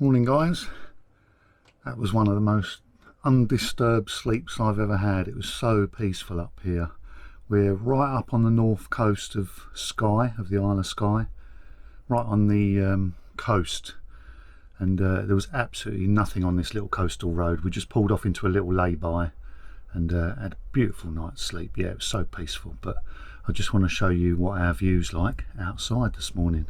Morning guys, that was one of the most undisturbed sleeps I've ever had. It was so peaceful up here. We're right up on the north coast of Skye, of the Isle of Skye, right on the coast, and there was absolutely nothing on this little coastal road. We just pulled off into a little lay-by and had a beautiful night's sleep. Yeah, it was so peaceful. But I just want to show you what our view's like outside this morning.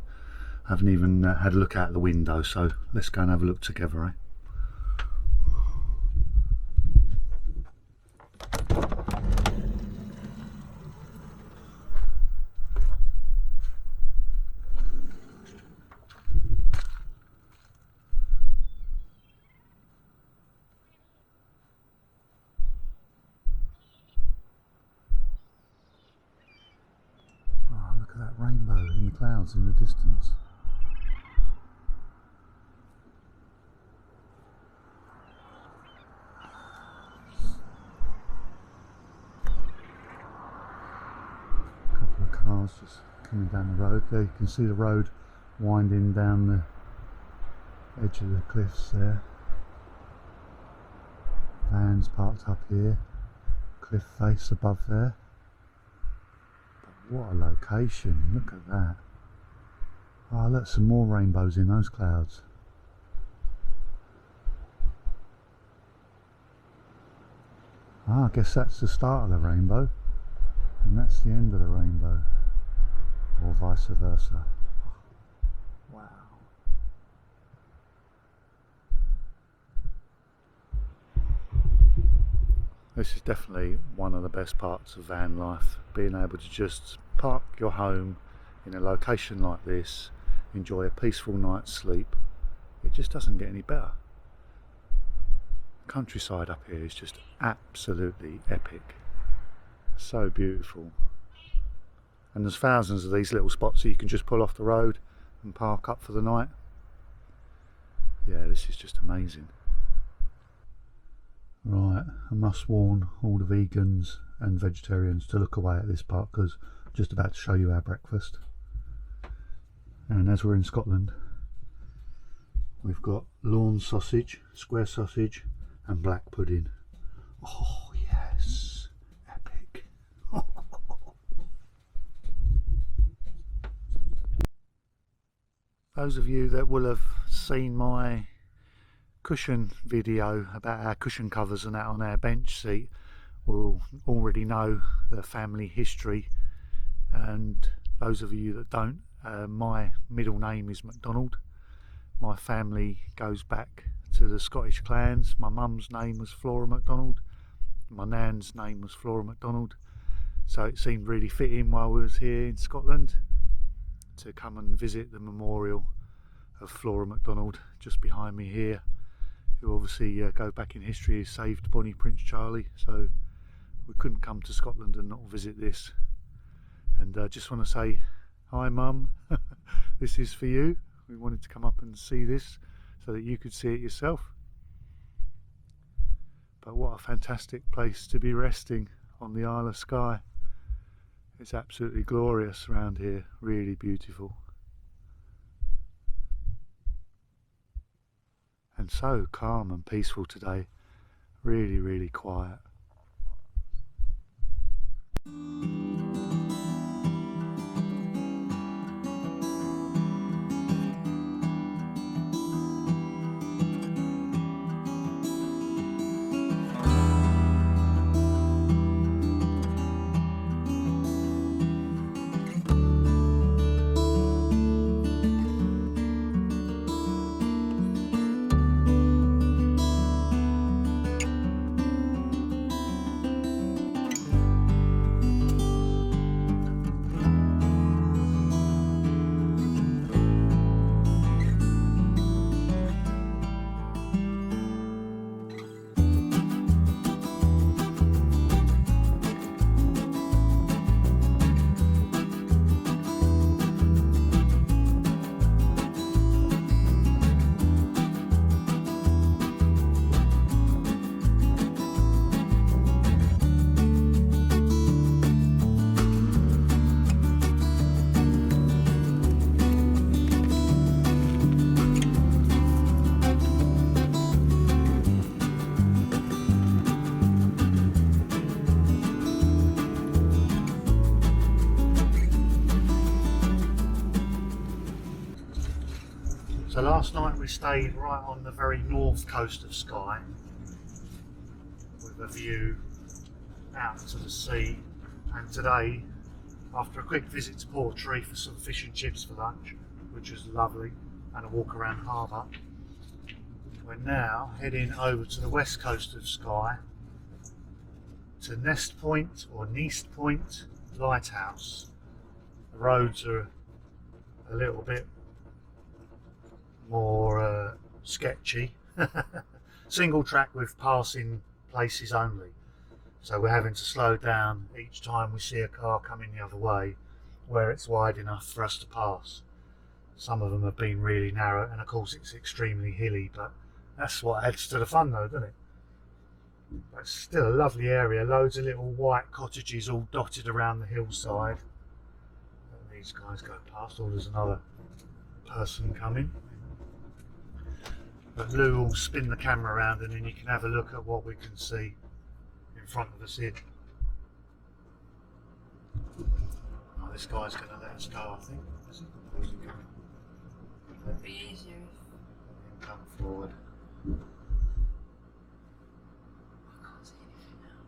I haven't even had a look out the window, so let's go and have a look together, eh? Oh, look at that rainbow in the clouds in the distance. Cars just coming down the road there. You can see the road winding down the edge of the cliffs there. Vans parked up here, cliff face above there. But what a location, look at that. Oh look, some more rainbows in those clouds. I guess that's the start of the rainbow and that's the end of the rainbow. Or vice versa. Wow. This is definitely one of the best parts of van life, being able to just park your home in a location like this, enjoy a peaceful night's sleep. It just doesn't get any better. The countryside up here is just absolutely epic. So beautiful. And there's thousands of these little spots that you can just pull off the road and park up for the night. Yeah, this is just amazing. Right, I must warn all the vegans and vegetarians to look away at this part because I'm just about to show you our breakfast. And as we're in Scotland, we've got lawn sausage, square sausage and black pudding. Oh yes, epic. Those of you that will have seen my cushion video about our cushion covers and that on our bench seat will already know the family history, and those of you that don't, my middle name is Macdonald. My family goes back to the Scottish clans. My mum's name was Flora Macdonald, my nan's name was Flora Macdonald, so it seemed really fitting while we was here in Scotland to come and visit the memorial of Flora Macdonald just behind me here, who obviously go back in history, saved Bonnie Prince Charlie, so we couldn't come to Scotland and not visit this. And I just want to say hi Mum, this is for you. We wanted to come up and see this so that you could see it yourself. But what a fantastic place to be resting on the Isle of Skye. It's absolutely glorious around here, really beautiful. And so calm and peaceful today, really, really quiet. So last night we stayed right on the very north coast of Skye with a view out to the sea, and today, after a quick visit to Portree for some fish and chips for lunch, which was lovely, and a walk around harbour, we're now heading over to the west coast of Skye to Nest Point or Neist Point Lighthouse. The roads are a little bit more sketchy. Single track with passing places only, so we're having to slow down each time we see a car coming the other way where it's wide enough for us to pass. Some of them have been really narrow, and of course it's extremely hilly, but that's what adds to the fun though, doesn't it? But it's still a lovely area, loads of little white cottages all dotted around the hillside. And these guys go past. Oh, there's another person coming. But Lou will spin the camera around and then you can have a look at what we can see in front of us here. Oh, this guy's going to let us go, I think. Is he? Or is he coming? It would be easier if... Come forward. I can't see anything now.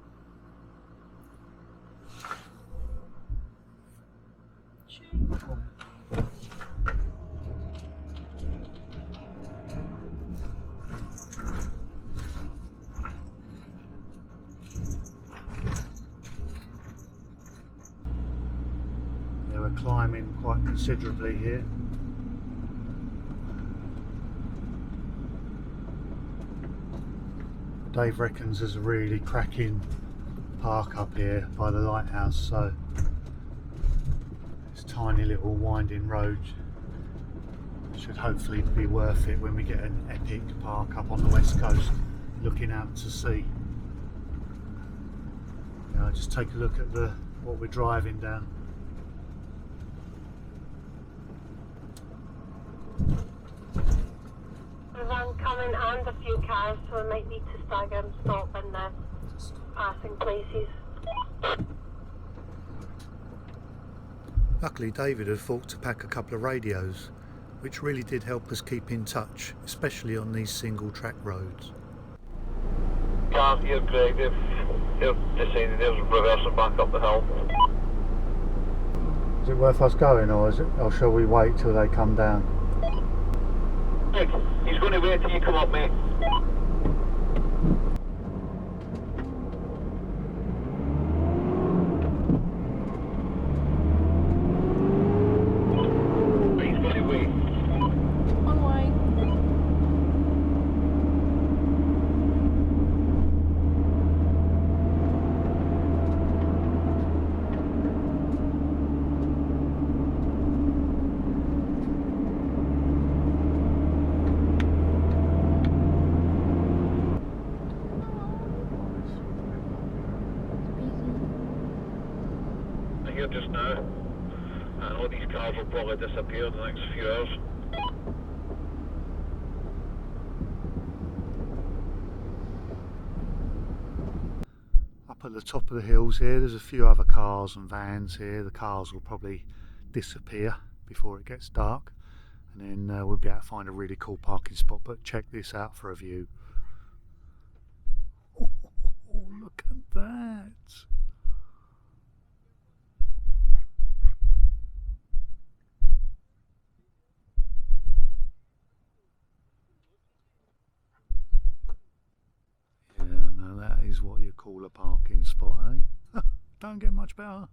Shame. We're climbing quite considerably here. Dave reckons there's a really cracking park up here by the lighthouse, so this tiny little winding road should hopefully be worth it when we get an epic park up on the west coast looking out to sea. Now just take a look at what we're driving down. One coming and a few cars, so we might need to stagger and stop in the passing places. Luckily David had thought to pack a couple of radios, which really did help us keep in touch, especially on these single track roads. Can't hear Greg, they've decided they're reversing back up the hill. Is it worth us going, or shall we wait till they come down? Greg, he's going to wait till you come up, mate. He's going to wait. On way. Here just now, and all these cars will probably disappear in the next few hours. Up at the top of the hills here, there's a few other cars and vans here. The cars will probably disappear before it gets dark, and then we'll be able to find a really cool parking spot. But check this out for a view. Oh, look at that! That is what you call a parking spot, eh? Don't get much better.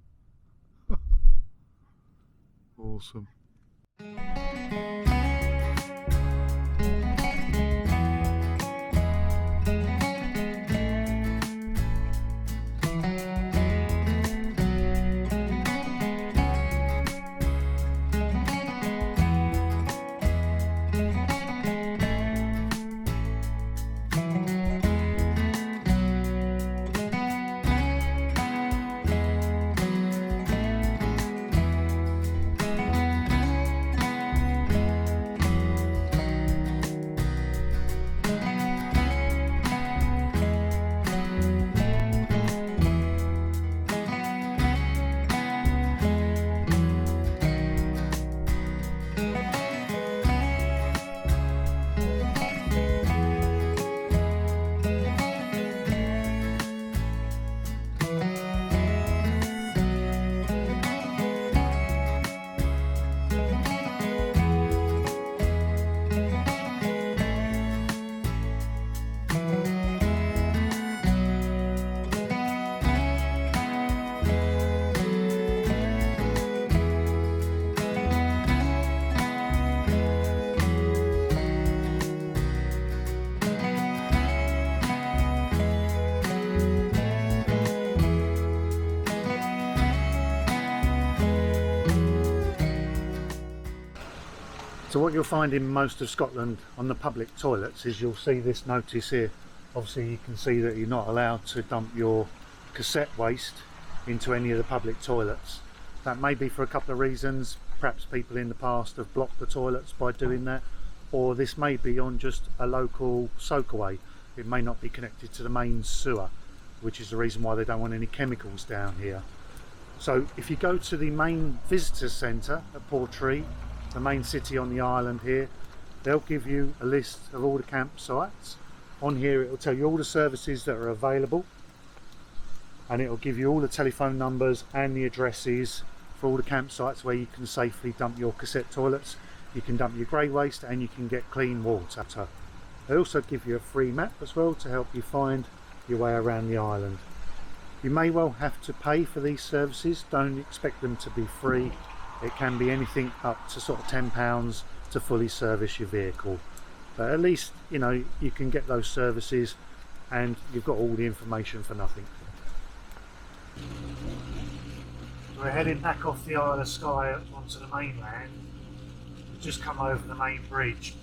Awesome. So what you'll find in most of Scotland on the public toilets is you'll see this notice here. Obviously you can see that you're not allowed to dump your cassette waste into any of the public toilets. That may be for a couple of reasons. Perhaps people in the past have blocked the toilets by doing that, or this may be on just a local soakaway. It may not be connected to the main sewer, which is the reason why they don't want any chemicals down here. So if you go to the main visitor centre at Portree, the main city on the island here, they'll give you a list of all the campsites. On here it will tell you all the services that are available, and it will give you all the telephone numbers and the addresses for all the campsites where you can safely dump your cassette toilets. You can dump your grey waste and you can get clean water. They also give you a free map as well to help you find your way around the island. You may well have to pay for these services. Don't expect them to be free. It can be anything up to sort of £10 to fully service your vehicle, but at least you know you can get those services and you've got all the information for nothing. So we're heading back off the Isle of Skye onto the mainland. We've just come over the main bridge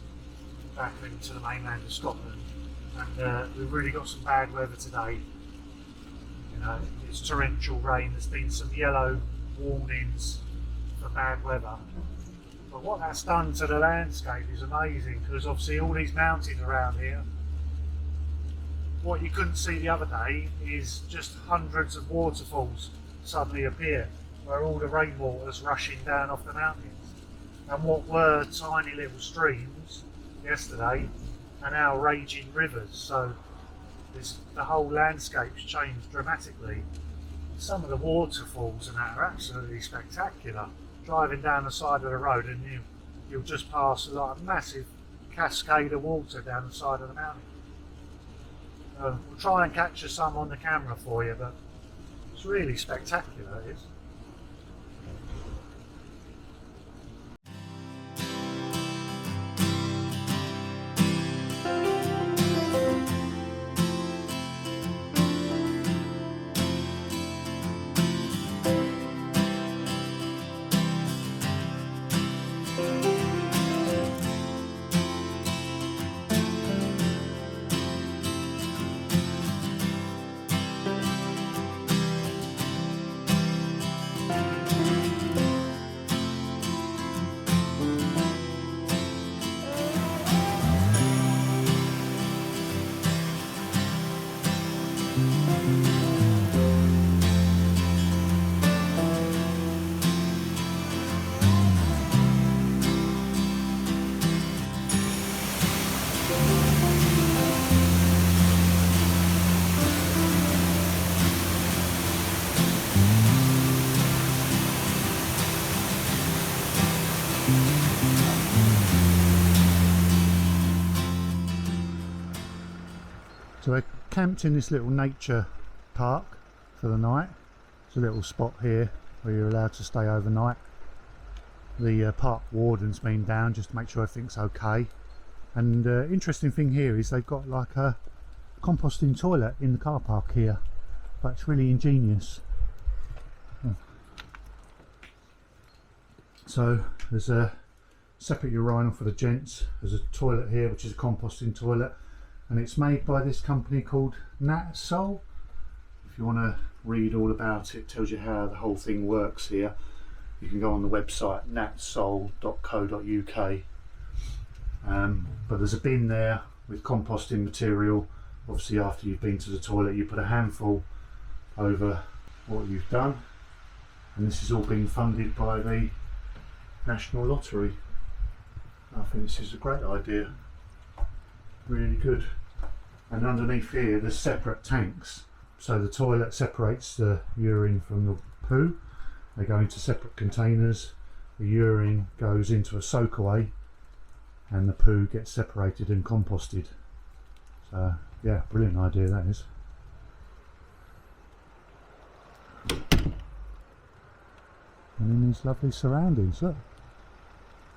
back into the mainland of Scotland, and we've really got some bad weather today. You know, it's torrential rain. There's been some yellow warnings for bad weather, but what that's done to the landscape is amazing, because obviously all these mountains around here, what you couldn't see the other day is just hundreds of waterfalls suddenly appear where all the rainwater's rushing down off the mountains, and what were tiny little streams yesterday are now raging rivers. So the whole landscape's changed dramatically. Some of the waterfalls and that are absolutely spectacular. Driving down the side of the road and you'll just pass like a massive cascade of water down the side of the mountain. We'll try and capture some on the camera for you, but it's really spectacular, it is. So we're camped in this little nature park for the night. It's a little spot here where you're allowed to stay overnight. The park warden's been down just to make sure everything's okay. And interesting thing here is they've got like a composting toilet in the car park here. That's really ingenious. So there's a separate urinal for the gents. There's a toilet here which is a composting toilet, and it's made by this company called Ness. If you want to read all about it, tells you how the whole thing works here. You can go on the website natsol.co.uk. But there's a bin there with composting material. Obviously after you've been to the toilet you put a handful over what you've done, and this is all being funded by the National Lottery. I think this is a great idea, really good. And underneath here there's separate tanks, so the toilet separates the urine from the poo. They go into separate containers. The urine goes into a soakaway and the poo gets separated and composted. So yeah, brilliant idea that is. And in these lovely surroundings, look.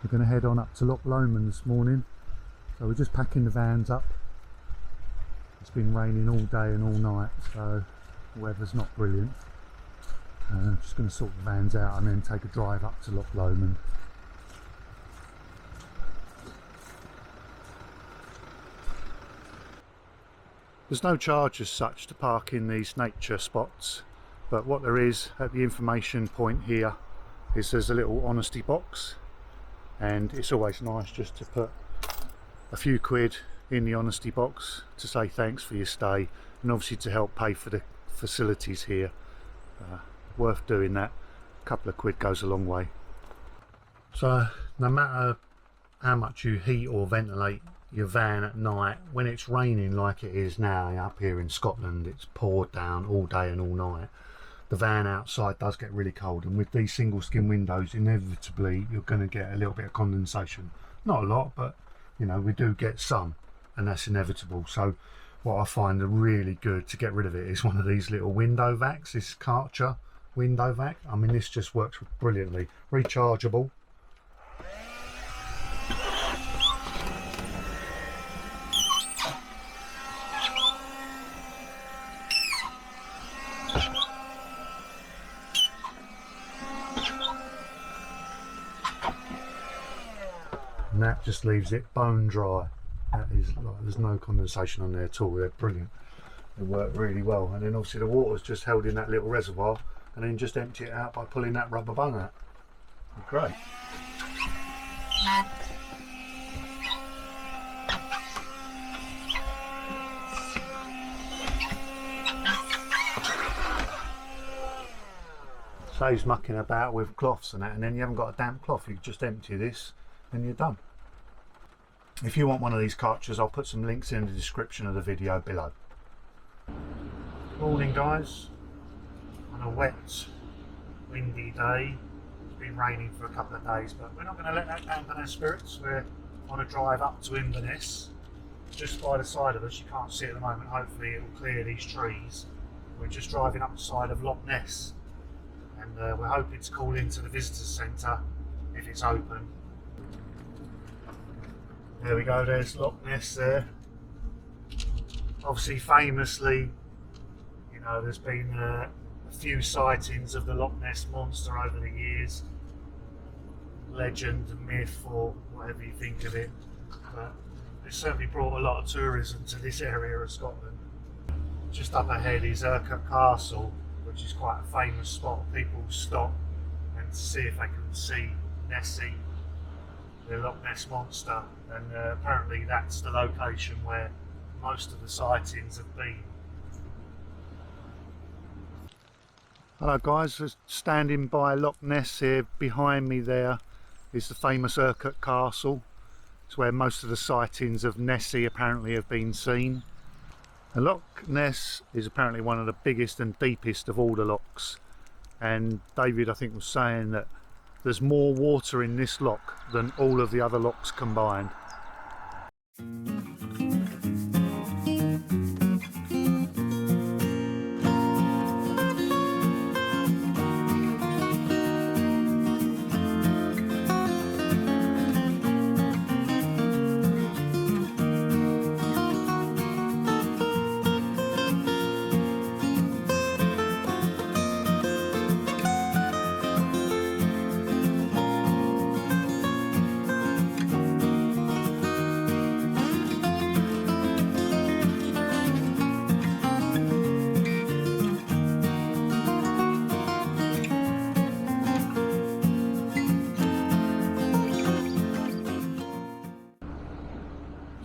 We're going to head on up to Loch this morning, so we're just packing the vans up. It's been raining all day and all night, so the weather's not brilliant. I'm just going to sort the vans out and then take a drive up to Loch Lomond. There's no charge as such to park in these nature spots, but what there is at the information point here is there's a little honesty box, and it's always nice just to put a few quid in the honesty box to say thanks for your stay, and obviously to help pay for the facilities here. Worth doing that. A couple of quid goes a long way. So no matter how much you heat or ventilate your van at night, when it's raining like it is now up here in Scotland, it's poured down all day and all night, the van outside does get really cold, and with these single skin windows inevitably you're going to get a little bit of condensation. Not a lot, but you know, we do get some, and that's inevitable. So what I find really good to get rid of it is one of these little window vacs, this Karcher Window Vac. I mean, this just works brilliantly. Rechargeable. And that just leaves it bone dry. That is, like, there's no condensation on there at all. They're brilliant. They work really well. And then obviously the water's just held in that little reservoir, and then just empty it out by pulling that rubber bung out. Great. Saves mucking about with cloths and that, and then you haven't got a damp cloth. You just empty this and you're done. If you want one of these Karchers, I'll put some links in the description of the video below. Morning guys, on a wet, windy day. It's been raining for a couple of days, but we're not going to let that dampen our spirits. We're on a drive up to Ness, just by the side of us. You can't see it at the moment, hopefully it will clear these trees. We're just driving up the side of Loch Ness, and we're hoping to call into the visitors centre if it's open. There we go, there's Loch Ness there. Obviously famously, you know, there's been a few sightings of the Loch Ness monster over the years. Legend, myth, or whatever you think of it. But it's certainly brought a lot of tourism to this area of Scotland. Just up ahead is Urquhart Castle, which is quite a famous spot. People stop and see if they can see Nessie, the Loch Ness monster, and apparently that's the location where most of the sightings have been. Hello guys, just standing by Loch Ness here. Behind me there is the famous Urquhart Castle. It's where most of the sightings of Nessie apparently have been seen. The Loch Ness is apparently one of the biggest and deepest of all the lochs, and David I think was saying that there's more water in this loch than all of the other lochs combined.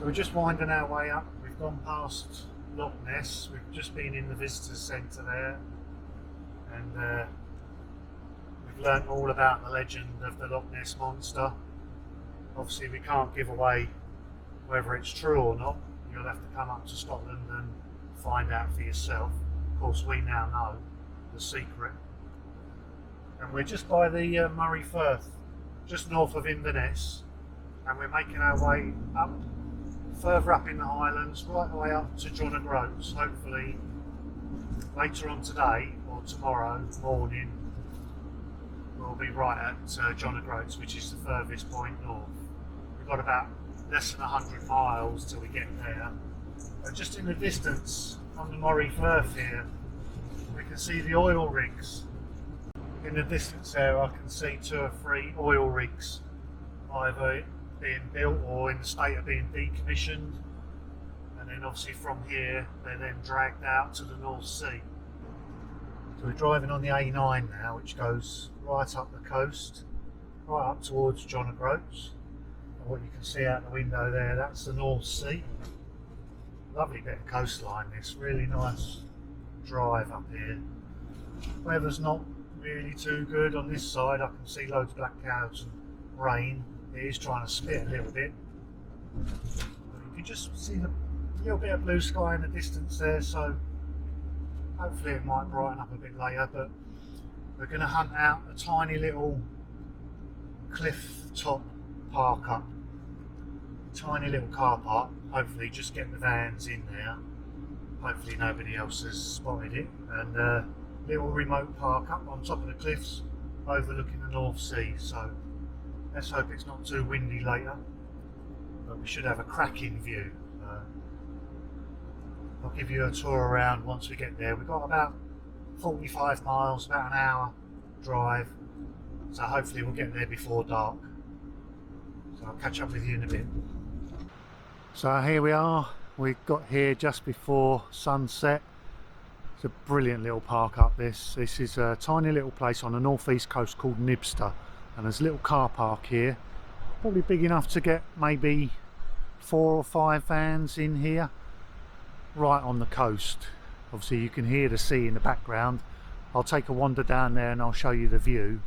We're just winding our way up. We've gone past Loch Ness. We've just been in the visitors centre there, and we've learnt all about the legend of the Loch Ness monster. Obviously we can't give away whether it's true or not. You'll have to come up to Scotland and find out for yourself. Of course we now know the secret. And we're just by the Moray Firth, just north of Inverness, and we're making our way up, further up in the Highlands, right the way up to John O'Groats. Hopefully later on today or tomorrow morning we'll be right at John O'Groats, which is the furthest point north. We've got about less than 100 miles till we get there. And just in the distance on the Moray Firth here, we can see the oil rigs. In the distance there I can see 2 or 3 oil rigs either being built or in the state of being decommissioned. and then obviously from here they're then dragged out to the North Sea. So we're driving on the A9 now, which goes right up the coast, right up towards John O'Groats. And what you can see out the window there, that's the North Sea. Lovely bit of coastline, this really nice drive up here. Weather's not really too good on this side. I can see loads of black clouds and rain. It is trying to spit a little bit. You can just see the little bit of blue sky in the distance there, so hopefully it might brighten up a bit later. But we're going to hunt out a tiny little cliff top park up, tiny little car park. Hopefully just get the vans in there. Hopefully nobody else has spotted it. And a little remote park up on top of the cliffs overlooking the North Sea. So let's hope it's not too windy later, but we should have a cracking view. I'll give you a tour around once we get there. We've got about 45 miles, about an hour drive, so hopefully we'll get there before dark. So I'll catch up with you in a bit. So here we are, we got here just before sunset. It's a brilliant little park up this. This is a tiny little place on the northeast coast called Nybster, and there's a little car park here, probably big enough to get maybe 4 or 5 vans in here, right on the coast. Obviously you can hear the sea in the background. I'll take a wander down there and I'll show you the view.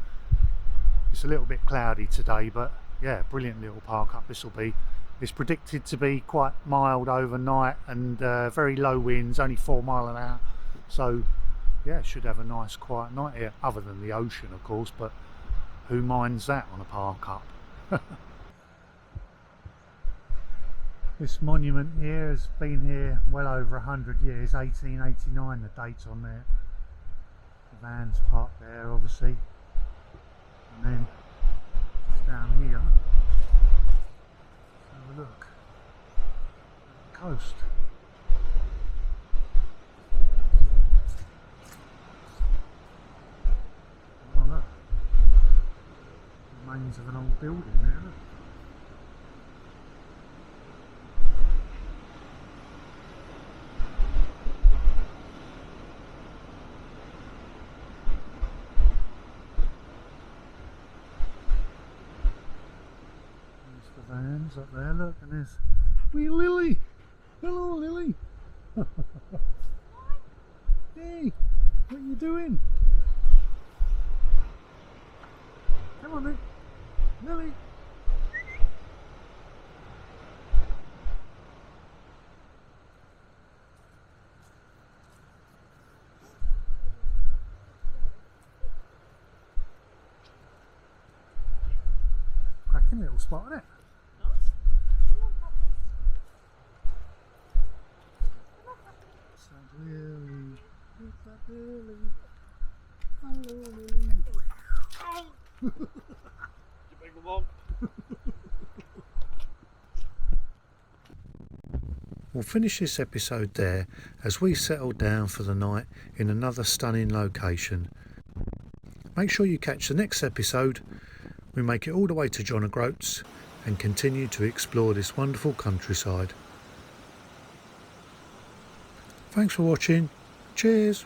It's a little bit cloudy today, but yeah, brilliant little park up this will be. It's predicted to be quite mild overnight and very low winds, only 4 miles an hour. So yeah, should have a nice quiet night here, other than the ocean of course, but who minds that on a park up? This monument here has been here well over 100 years, 1889 the date on there. The van's parked there obviously, and then it's down here. Have a look at the coast. Oh look, remains of an old building there. Look. Vans up there, look, and there's wee Lily. Hello Lily. Hey, what are you doing? Come on then, Lily. Cracking little spot, isn't it? Lily, look at Lily. Hello, Lily. Hi. You big one. We'll finish this episode there as we settle down for the night in another stunning location. Make sure you catch the next episode. We make it all the way to John O'Groats and continue to explore this wonderful countryside. Thanks for watching. Cheers.